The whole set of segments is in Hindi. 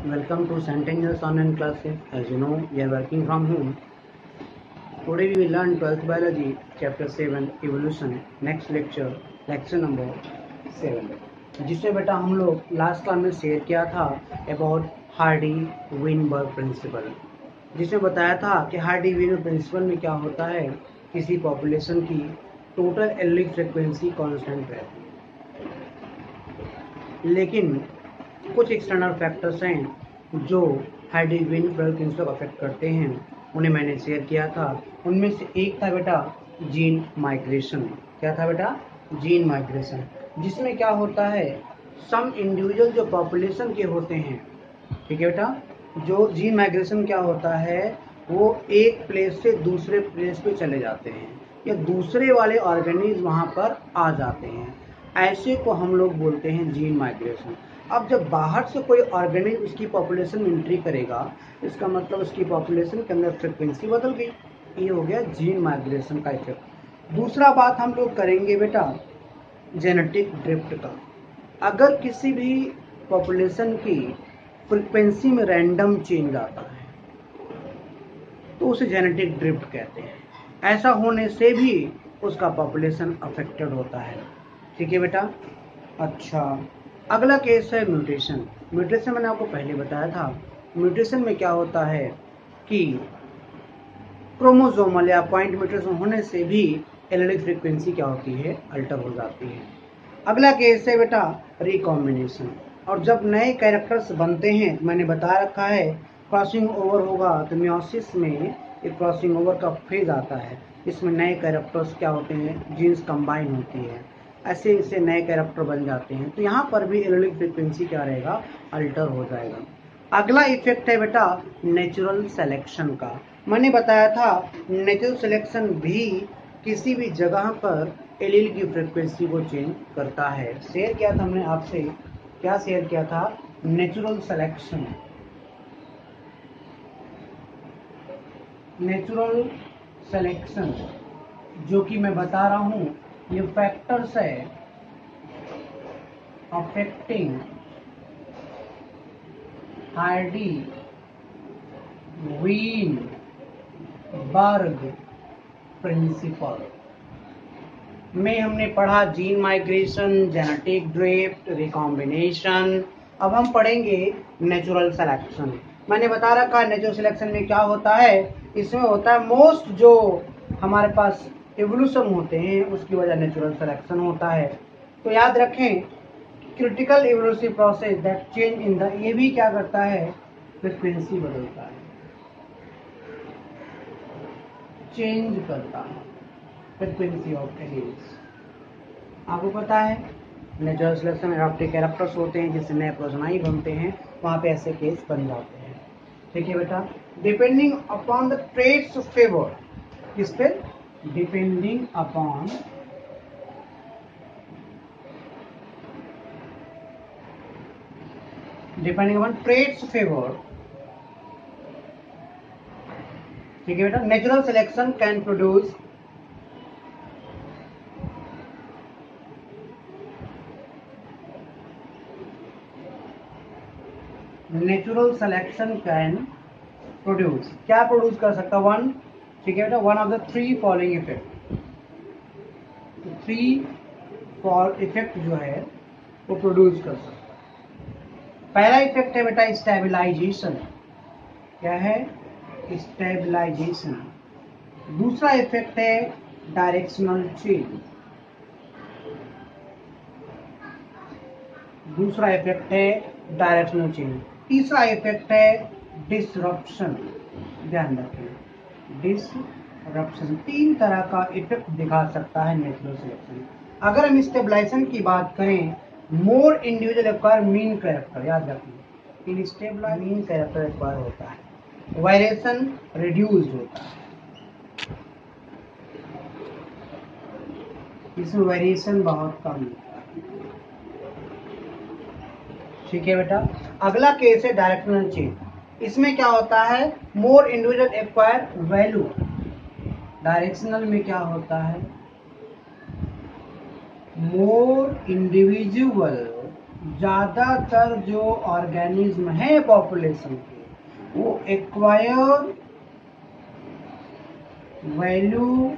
Welcome to Centennials online classes. As you know, we are working from home. Today we will learn 12th biology, chapter 7, evolution. Next lecture, lecture number 7. जिसमें बेटा हम लोग लास्ट क्लास में शेयर किया था अबाउट हार्डी विनबर्ग प्रिंसिपल, जिसमें बताया था कि हार्डी विनबर्ग प्रिंसिपल में क्या होता है, किसी पॉपुलेशन की टोटल एलिक फ्रिक्वेंसी कांस्टेंट रहती है, लेकिन कुछ एक्सटर्नल फैक्टर्स हैं जो हार्डी विनबर्ग प्रिंसिपल को अफेक्ट करते हैं, उन्हें मैंने शेयर किया था। उनमें से एक था बेटा जीन माइग्रेशन। क्या था बेटा? जीन माइग्रेशन, जिसमें क्या होता है, सम इंडिविजुअल जो पॉपुलेशन के होते हैं, ठीक है बेटा, जो जीन माइग्रेशन क्या होता है, वो एक प्लेस से दूसरे प्लेस पे चले जाते हैं या दूसरे वाले ऑर्गेनिज्म वहाँ पर आ जाते हैं, ऐसे को हम लोग बोलते हैं जीन माइग्रेशन। अब जब बाहर से कोई ऑर्गेनिज्म उसकी पॉपुलेशन में एंट्री करेगा, इसका मतलब उसकी पॉपुलेशन के अंदर फ्रिक्वेंसी बदल गई। ये हो गया जीन माइग्रेशन का इफेक्ट। दूसरा बात हम लोग करेंगे बेटा जेनेटिक ड्रिफ्ट का। अगर किसी भी पॉपुलेशन की फ्रिक्वेंसी में रैंडम चेंज आता है तो उसे जेनेटिक ड्रिफ्ट कहते हैं। ऐसा होने से भी उसका पॉपुलेशन अफेक्टेड होता है, ठीक है बेटा। अच्छा, अगला केस है म्यूटेशन। म्यूटेशन मैंने आपको पहले बताया था। म्यूटेशन में क्या होता है कि क्रोमोसोमल या पॉइंट म्यूटेशन होने से भी एलेलिक फ्रीक्वेंसी क्या होती है, अल्टर हो जाती है। अगला केस है बेटा रिकॉम्बिनेशन। और जब नए कैरेक्टर्स बनते हैं, मैंने बता रखा है क्रॉसिंग ओवर होगा तो मियोसिस में एक क्रॉसिंग ओवर का फेज आता है, इसमें नए कैरेक्टर्स क्या होते हैं, जीन्स कंबाइन होती है, ऐसे ऐसे नए कैरेक्टर बन जाते हैं। तो यहाँ पर भी एलेलिक फ्रीक्वेंसी क्या रहेगा, अल्टर हो जाएगा। अगला इफेक्ट है बेटा नेचुरल सिलेक्शन का। मैंने बताया था नेचुरल सिलेक्शन भी किसी भी जगह पर एलील की फ्रीक्वेंसी को चेंज करता है। शेयर किया था हमने आपसे, क्या शेयर किया था, नेचुरल सिलेक्शन। नेचुरल सिलेक्शन जो कि मैं बता रहा हूं, ये फैक्टर्स है अफेक्टिंग हार्डी विनबर्ग प्रिंसिपल में हमने पढ़ा gene migration, genetic drift, recombination. अब हम पढ़ेंगे नेचुरल सिलेक्शन। मैंने बता रखा है नेचुरल सिलेक्शन में क्या होता है, इसमें होता है मोस्ट जो हमारे पास एवोल्यूशन होते हैं उसकी वजह नेचुरल सिलेक्शन होता है। तो याद रखें critical evolutive process that change in the, ये भी क्या करता है, फ्रीक्वेंसी बदलता है, चेंज करता है फ्रीक्वेंसी ऑफ एलील्स। आपको पता है नेचुरल सिलेक्शन में आपके कैरेक्टर्स होते हैं जिससे नए प्रोजेनाई बनते हैं, वहाँ पे ऐसे केस बन जाते हैं, ठीक है बेटा। Depending upon the traits favour, किस पे, डिपेंडिंग अपॉन ट्रेट्स फेवर, ठीक है बेटा। Natural selection can produce natural selection can produce, क्या प्रोड्यूस कर सकता, वन, ठीक है बेटा, one of the three following effect. Three effect जो है वो प्रोड्यूस कर सकता है। पहला इफेक्ट है बेटा स्टेबलाइजेशन, क्या है, स्टेबलाइजेशन। दूसरा इफेक्ट है डायरेक्शनल चेंज, दूसरा इफेक्ट है डायरेक्शनल चेंज। तीसरा इफेक्ट है डिसरप्शन, ध्यान रखें डिसरप्शन। तीन तरह का इफेक्ट दिखा सकता है नेचुरल सिलेक्शन। अगर हम स्टेबलाइजेशन की बात करें, मोर इंडिविजुअल एक्वायर मीन कैरेक्टर, याद रखें इन स्टेबलाइज मीन कैरेक्टर एक्वायर होता है, वायरेशन रिड्यूस्ड होता है, इसमें वेरिएशन बहुत कम होता है, ठीक है बेटा। अगला केस है डायरेक्शनल चेंज। इसमें क्या होता है, मोर इंडिविजुअल एक्वायर वैल्यू। डायरेक्शनल में क्या होता है, मोर इंडिविजुअल ज्यादातर जो ऑर्गेनिज्म है पॉपुलेशन के वो एक्वायर वैल्यू,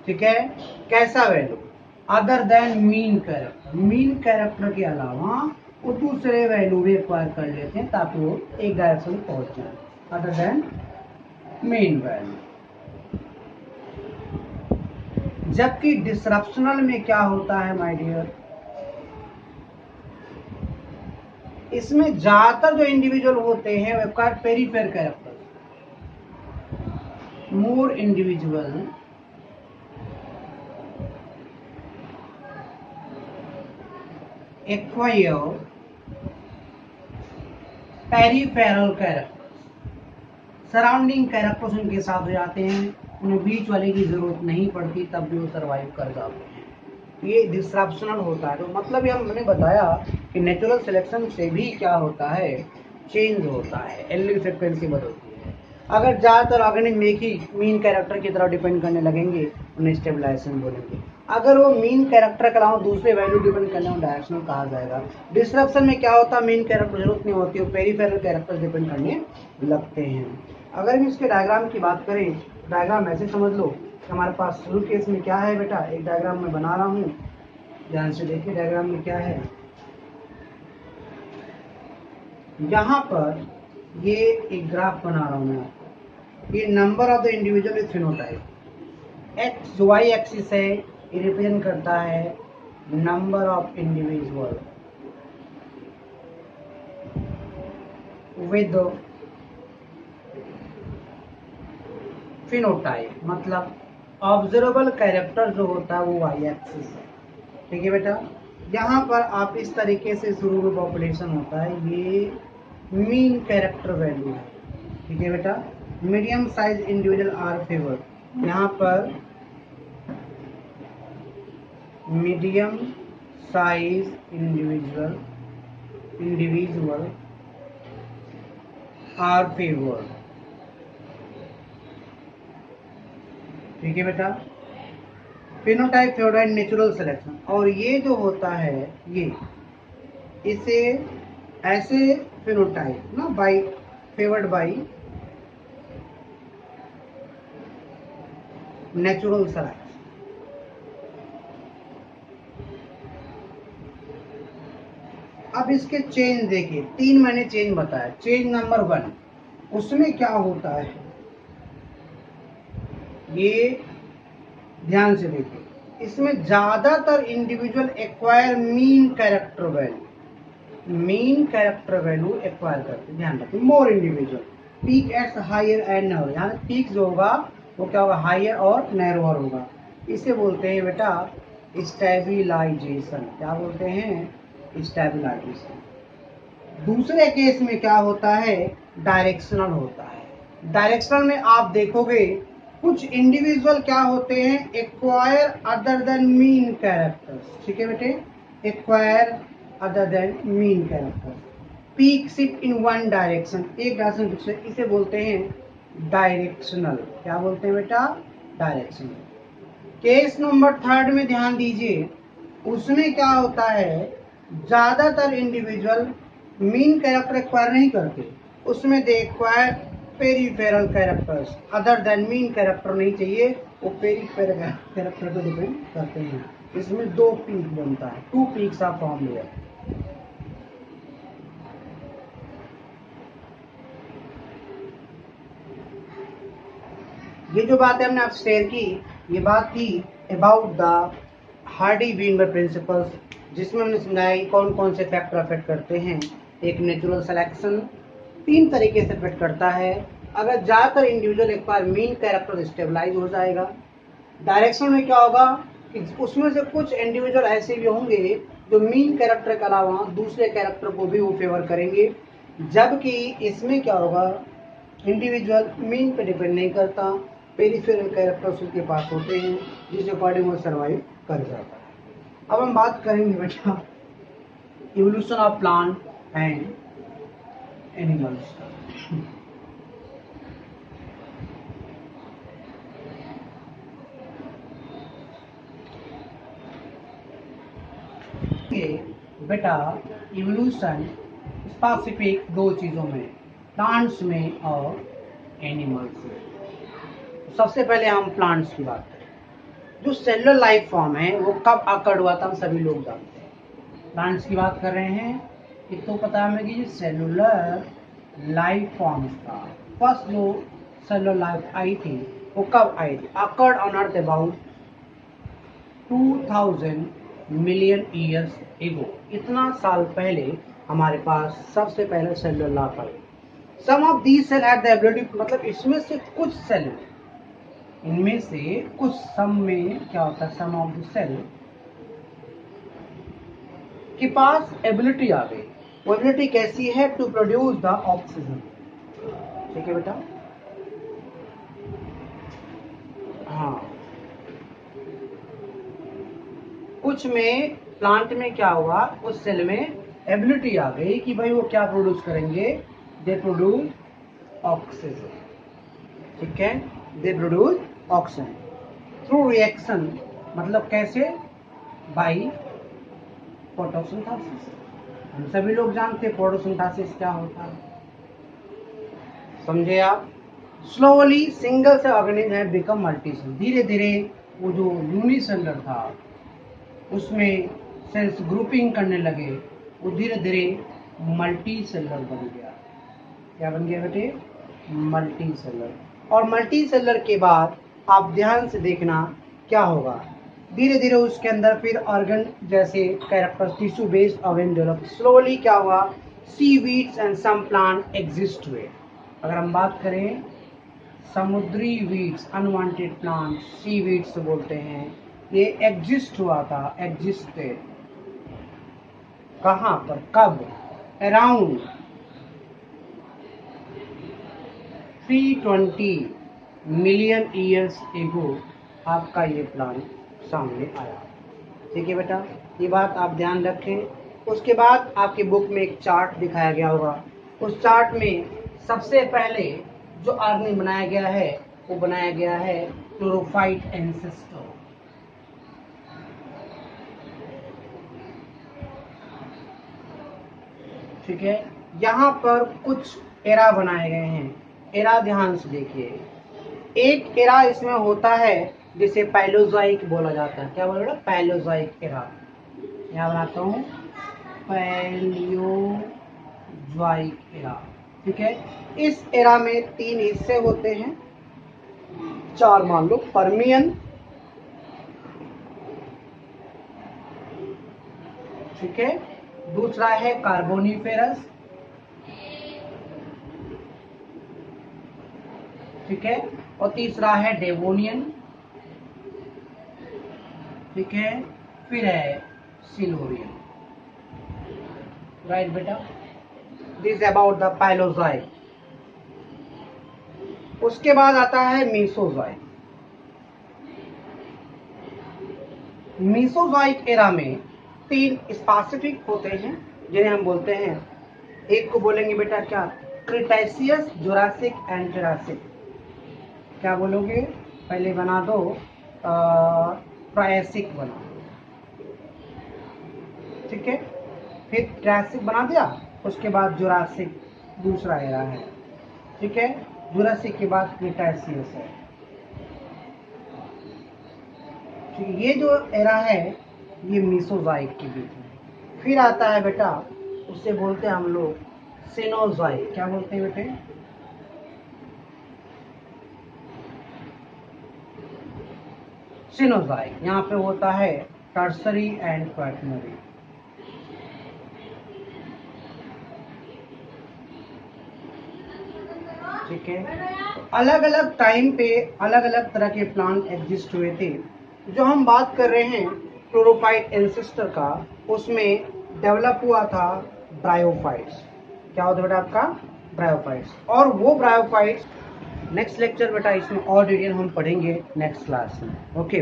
ठीक है, कैसा value, other than mean character, mean character के अलावा वो दूसरे वैल्यू भी एक्वायर कर लेते हैं ताकि वो एक डायरेक्शन में पहुंच जाए, अदर देन मीन वैल्यू। जबकि डिसरप्शनल में क्या होता है माय डियर, इसमें ज्यादातर जो इंडिविजुअल होते हैं वो acquire peripheral character, more individual acquire peripheral characters, surrounding characters उनके साथ हो जाते हैं, उन्हें बीच वाले की जरूरत नहीं पड़ती, तब भी वो सरवाइव कर जाते हैं। ये डिसरप्शनल होता है। तो मतलब ये हमने बताया कि नेचुरल सिलेक्शन से भी क्या होता है, चेंज होता है, एलील फ्रीक्वेंसी बदलती है। अगर ज्यादातर ऑर्गेनिज्म एक ही मीन कैरेक्टर की तरफ डिपेंड करने लगेंगे, उन्हें स्टेबलाइजेशन बोलेंगे। अगर वो मीन कैरेक्टर के अलावा दूसरे वैल्यू डिपेंड करने में डायरेक्शनल कहा जाएगा। डिसरप्शन में क्या होता है, मीन कैरेक्टर जरूरत नहीं होती, वो पेरीफेरल कैरेक्टर डिपेंड करने लगते हैं। अगर हम इसके डायग्राम की बात करें, डायग्राम ऐसे समझ लो कि हमारे पास शुरू केस में क्या है बेटा, एक डायग्राम में बना रहा हूँ, ध्यान से देखिए डायग्राम में क्या है। यहाँ पर ये एक ग्राफ बना रहा हूँ मैं, ये number of the individual with phenotype, x जो वाई एक्सिस है ये रिप्रेजेंट करता है number of individual with phenotype, मतलब ऑब्जर्वेबल कैरेक्टर जो होता है वो वाई एक्सिस है, ठीक है बेटा। यहाँ पर आप इस तरीके से शुरू में पॉपुलेशन होता है, ये मीन कैरेक्टर वैल्यू है, ठीक है बेटा। Medium size individual are favoured, यहाँ पर medium size individual are favoured, ठीक है बेटा। फिनोटाइप फेवर्ड नेचुरल सिलेक्शन, और ये जो होता है ये इसे ऐसे फिनोटाइप ना by favoured by natural selection. अब इसके चेंज देखिए, 3 मैंने चेंज बताया। चेंज नंबर 1, उसमें क्या होता है ये ध्यान से देखिए, इसमें ज्यादातर individual acquire mean character value acquire करते, ध्यान रखिए। More individual peak it's higher and narrow, यहाँ पीक जो होगा वो क्या होगा, हायर और नैरोअर होगा। इसे बोलते हैं बेटा स्टेबिलाइजेशन, क्या बोलते हैं, स्टेबिलाइजेशन। दूसरे केस में क्या होता है, डायरेक्शनल होता है। डायरेक्शनल में आप देखोगे कुछ इंडिविजुअल क्या होते हैं, acquire other than mean characters, ठीक है बेटे, acquire other than mean characters. Peak shift in one direction, एक डायरेक्शन दूसरे, इसे बोलते हैं डायरेक्शनल, क्या बोलते हैं बेटा, डायरेक्शनल। केस नंबर 3 में ध्यान दीजिए, उसमें क्या होता है, ज्यादातर इंडिविजुअल मीन कैरेक्टर एक्वायर नहीं करते, उसमें they acquire peripheral characters other than mean character नहीं चाहिए, वो पेरीफेरल कैरेक्टर पे डिपेंड करते हैं। इसमें 2 पीक बनता है, 2 पीक्स ऑफ फॉर्म लिया। ये जो बात है हमने आपसे शेयर की, ये बात थी अबाउट द हार्डी-वेइनबर्ग प्रिंसिपल्स, जिसमें हमने समझाया कौन कौन से फैक्टर अफेक्ट करते हैं। एक नेचुरल सिलेक्शन 3 तरीके से अफेक्ट करता है। अगर ज्यादातर इंडिविजुअल एक बार मीन कैरेक्टर स्टेबलाइज हो जाएगा। डायरेक्शन में क्या होगा कि उसमें से कुछ इंडिविजुअल ऐसे भी होंगे जो मीन कैरेक्टर के अलावा दूसरे कैरेक्टर को भी वो फेवर करेंगे, जबकि इसमें क्या होगा, इंडिविजुअल मीन पे डिपेंड नहीं करता, पेरिफेरल कैरेक्टर्स उसके पास होते हैं जिस अकॉर्डिंग वो सर्वाइव कर जाता है। अब हम बात करेंगे बेटा evolution of plant and animals. बेटा इवोल्यूशन स्पेसिफिक दो चीजों में, प्लांट्स में और एनिमल्स में। सबसे पहले हम प्लांट्स की बात करें। जो सेलुलर लाइफ फॉर्म है वो कब अकर्ड हुआ था हम सभी लोग जानते हैं। प्लांट्स की बात कर रहे हैं कि तो पता है हमें कि सेलुलर लाइफ फॉर्म्स था, फर्स्ट जो सेलुलर लाइफ आई थी वो कब आई थी? Occurred on earth about 2000 million years ago. इतना साल पहले हमारे पास सबसे पहले सेलुलर लाइफ आई। Some of these cell had the ability, मतलब इसमें से कुछ सेल, इनमें से कुछ, सम में क्या होता है, सम ऑफ द सेल के पास एबिलिटी आ गई। वो एबिलिटी कैसी है? To produce the oxygen. ठीक है बेटा, हाँ। कुछ में प्लांट में क्या हुआ, उस सेल में एबिलिटी आ गई कि भाई वो क्या प्रोड्यूस करेंगे, दे प्रोड्यूस ऑक्सीजन। ठीक है, they produce oxygen through reaction, मतलब कैसे? By photosynthesis. हम सभी लोग जानते हैं फोटोसिंथेसिस क्या होता है, समझे आप? Slowly single cell organism have become multi cell. धीरे धीरे वो जो यूनिसेलुलर था उसमें सेल्स ग्रुपिंग करने लगे, वो धीरे धीरे मल्टी सेलुलर बन गया। क्या बन गया बेटे? Multi cellular. और मल्टी सेलुलर के बाद आप ध्यान से देखना क्या होगा, धीरे धीरे उसके अंदर फिर ऑर्गन जैसे characters, tissue based organ develop. Slowly क्या हुआ, seaweeds and some plant exist हुए। अगर हम बात करें समुद्री वीड्स, अनवांटेड प्लांट सीवीड्स बोलते हैं, ये एग्जिस्ट हुआ था, एग्जिस्टेड। कहाँ पर, कब? अराउंड 320 मिलियन ईयर्स एगो आपका ये प्लांट सामने आया। ठीक है बेटा, ये बात आप ध्यान रखें। उसके बाद आपकी बुक में एक चार्ट दिखाया गया होगा, उस चार्ट में सबसे पहले जो ऑर्गेनिज्म बनाया गया है वो बनाया गया है क्लोरोफाइट एंसेस्टर। ठीक है, यहाँ पर कुछ एरा बनाए गए हैं। एरा ध्यान से देखिए, एक एरा इसमें होता है जिसे पैलोजाइक बोला जाता है। क्या बोला बेटा? पैलोजाइक एरा। यहाँ बनाता हूँ पैलियोजोइक एरा। ठीक है, इस एरा में 3 हिस्से होते हैं, 4 मान लो। पर्मियन, ठीक है, दूसरा है कार्बोनिफेरस, ठीक है, और तीसरा है डेवोनियन, ठीक है, फिर है सिल्वरियन। राइट बेटा, दिस अबाउट द पैलोजाइक। उसके बाद आता है मीसोजाइक। मीसोजाइक एरा में 3 स्पेसिफिक होते हैं जिन्हें हम बोलते हैं, एक को बोलेंगे बेटा क्या, क्रिटेशियस, जुरासिक एंड जुरासिक। क्या बोलोगे? पहले बना दो ट्रायसिक बना, ठीक है, फिर ट्रायसिक बना दिया, उसके बाद जुरासिक दूसरा एरा है। ठीक है, जुरासिक के बाद क्रिटेशियस है। ठीक है, ये जो एरा है ये मीसोजाइक के बीच में। फिर आता है बेटा, उससे बोलते हैं हम लोग सिनोजाइक। क्या बोलते हैं बेटे? सिनोजाइक। यहाँ पे होता है टर्सरी एंड क्वाटरनरी। ठीक है, अलग अलग टाइम पे अलग अलग तरह के प्लांट एग्जिस्ट हुए थे। जो हम बात कर रहे हैं क्लोरोफाइट एंसेस्टर का, उसमें डेवलप हुआ था ब्रायोफाइट्स। क्या होता है बेटा आपका? ब्रायोफाइट्स। और वो ब्रायोफाइट्स नेक्स्ट लेक्चर बेटा इसमें और डिटेल हम पढ़ेंगे नेक्स्ट क्लास में। ओके।